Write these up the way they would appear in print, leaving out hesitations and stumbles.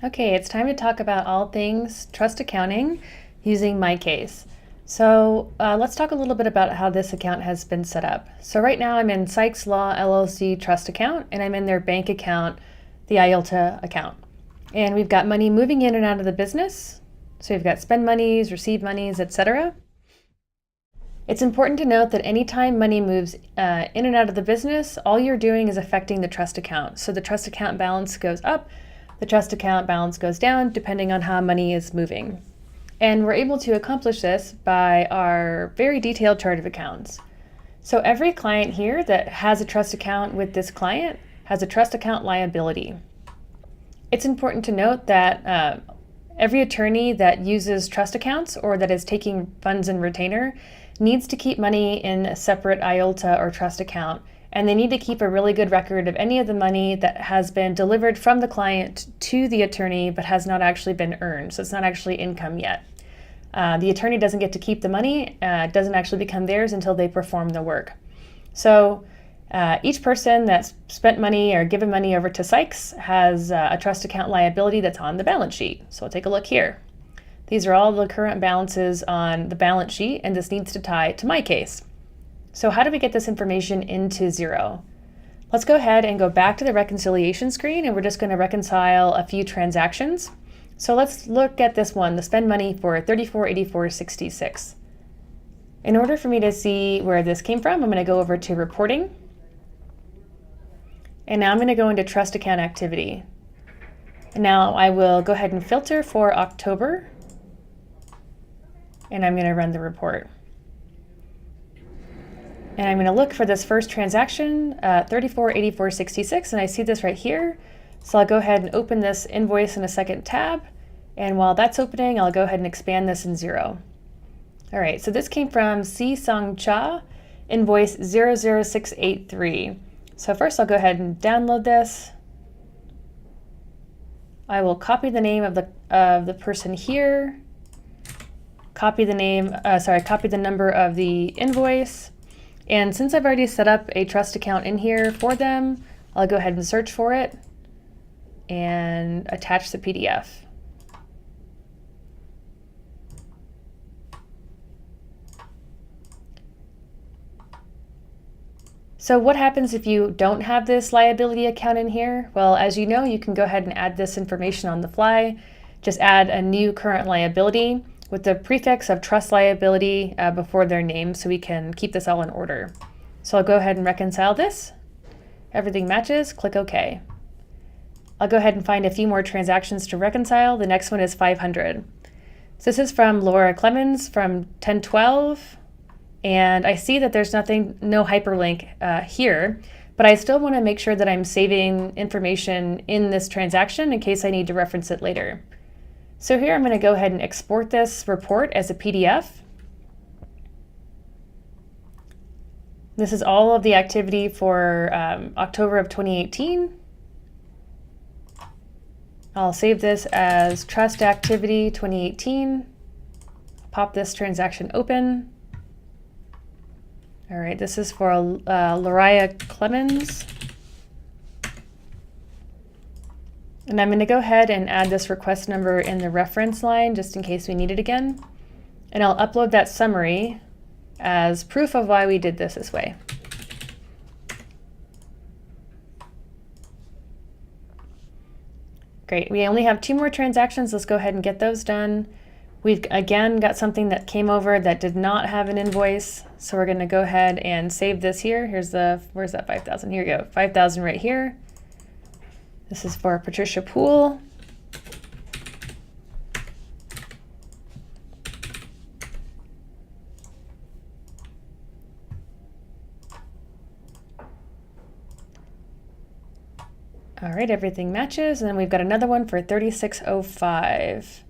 Okay, it's time to talk about all things trust accounting using MyCase. So let's talk a little bit about how this account has been set up. So right now I'm in Sykes Law LLC trust account, and I'm in their bank account, the IOLTA account. And we've got money moving in and out of the business. So we've got spend monies, receive monies, etc. It's important to note that anytime money moves in and out of the business, all you're doing is affecting the trust account. So the trust account balance goes up, the trust account balance goes down, depending on how money is moving. And we're able to accomplish this by our very detailed chart of accounts. So every client here that has a trust account with this client has a trust account liability. It's important to note that every attorney that uses trust accounts or that is taking funds in retainer needs to keep money in a separate IOLTA or trust account, and they need to keep a really good record of any of the money that has been delivered from the client to the attorney but has not actually been earned, so it's not actually income yet. The attorney doesn't get to keep the money, it doesn't actually become theirs until they perform the work. So each person that's spent money or given money over to Sykes has a trust account liability that's on the balance sheet. So we'll take a look here. These are all the current balances on the balance sheet, and this needs to tie to MyCase. So how do we get this information into Xero? Let's go ahead and go back to the reconciliation screen, and we're just going to reconcile a few transactions. So let's look at this one, the spend money for $34.84.66. In order for me to see where this came from, I'm going to go over to reporting. And now I'm going to go into trust account activity. And now I will go ahead and filter for October. And I'm going to run the report. And I'm going to look for this first transaction, $34.84.66, and I see this right here. So I'll go ahead and open this invoice in a second tab. And while that's opening, I'll go ahead and expand this in Xero. All right, so this came from Si Sung Cha, invoice 00683. So first I'll go ahead and download this. I will copy the name of the person here. Copy the number of the invoice. And since I've already set up a trust account in here for them, I'll go ahead and search for it and attach the PDF. So what happens if you don't have this liability account in here? Well, as you know, you can go ahead and add this information on the fly. Just add a new current liability with the prefix of trust liability before their name so we can keep this all in order. So I'll go ahead and reconcile this. Everything matches, click OK. I'll go ahead and find a few more transactions to reconcile. The next one is 500. So this is from Laura Clemens from 1012. And I see that there's no hyperlink here, but I still want to make sure that I'm saving information in this transaction in case I need to reference it later. So here I'm going to go ahead and export this report as a PDF. This is all of the activity for October of 2018. I'll save this as Trust Activity 2018. Pop this transaction open. All right, this is for Laria Clemens. And I'm going to go ahead and add this request number in the reference line just in case we need it again. And I'll upload that summary as proof of why we did this way. Great, we only have 2 more transactions. Let's go ahead and get those done. We've again got something that came over that did not have an invoice. So we're going to go ahead and save this here. Where's that 5,000? Here we go, 5,000 right here. This is for Patricia Poole. All right, everything matches. And then we've got another one for 3605.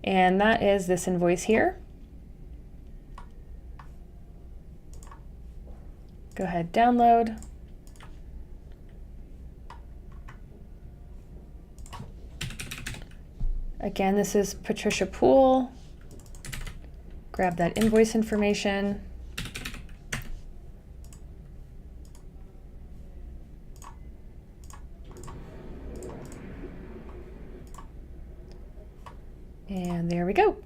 And that is this invoice here. Go ahead, download. Again, this is Patricia Poole. Grab that invoice information. And there we go.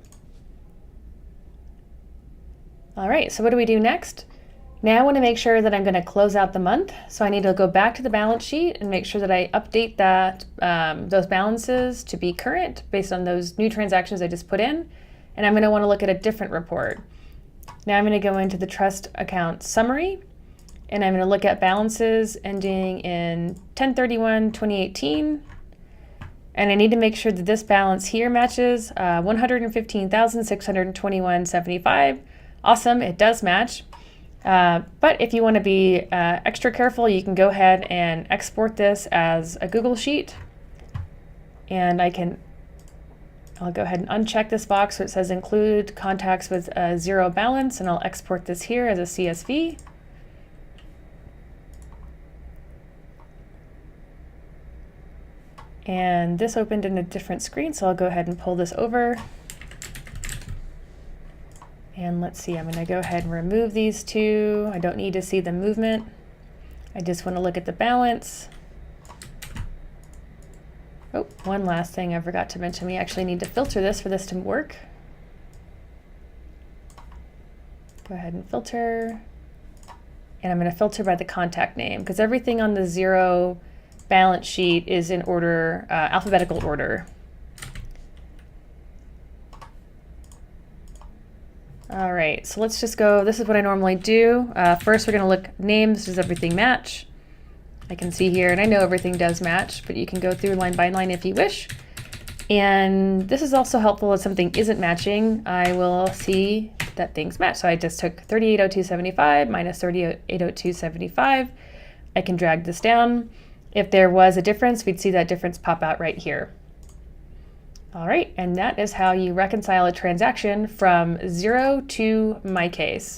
All right, so what do we do next? Now I want to make sure that I'm going to close out the month. So I need to go back to the balance sheet and make sure that I update that those balances to be current based on those new transactions I just put in. And I'm going to want to look at a different report. Now I'm going to go into the trust account summary, and I'm going to look at balances ending in 10/31/2018. And I need to make sure that this balance here matches 115,621.75. Awesome, it does match. But if you want to be extra careful, you can go ahead and export this as a Google Sheet. And I'll go ahead and uncheck this box where it says include contacts with a Xero balance, and I'll export this here as a CSV. And this opened in a different screen, so I'll go ahead and pull this over. And let's see, I'm going to go ahead and remove these two. I don't need to see the movement. I just want to look at the balance. Oh, one last thing I forgot to mention. We actually need to filter this for this to work. Go ahead and filter. And I'm going to filter by the contact name because everything on the Xero balance sheet is in order, alphabetical order. All right, so let's just go, this is what I normally do. First, we're going to look names, does everything match? I can see here, and I know everything does match, but you can go through line by line if you wish. And this is also helpful if something isn't matching. I will see that things match. So I just took 3802.75 minus 3802.75. I can drag this down. If there was a difference, we'd see that difference pop out right here. All right, and that is how you reconcile a transaction from Xero to MyCase.